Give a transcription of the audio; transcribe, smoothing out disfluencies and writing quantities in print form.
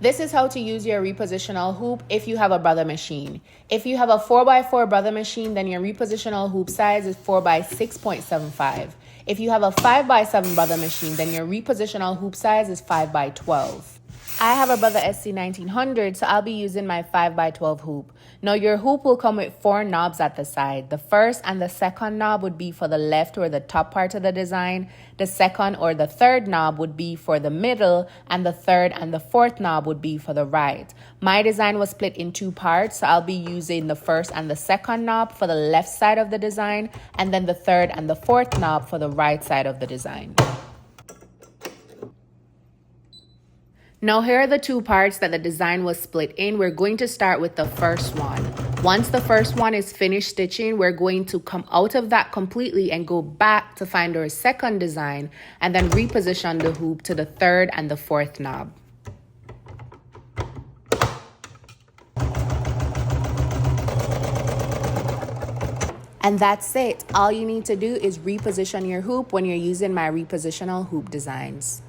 This is how to use your repositional hoop if you have a brother machine. If you have a 4x4 brother machine, then your repositional hoop size is 4x6.75. If you have a 5x7 brother machine, then your repositional hoop size is 5x12. I have a brother SE1900, so I'll be using my 5x12 hoop. Now your hoop will come with 4 knobs at the side. The first and the second knob would be for the left or the top part of the design. The second or the third knob would be for the middle, and the third and the fourth knob would be for the right. My design was split in 2 parts, so I'll be using the first and the second knob for the left side of the design, and then the third and the fourth knob for the right side of the design. Now here are the 2 parts that the design was split in. We're going to start with the first one. Once the first one is finished stitching, we're going to come out of that completely and go back to find our second design and then reposition the hoop to the third and the fourth knob. And that's it. All you need to do is reposition your hoop when you're using my repositional hoop designs.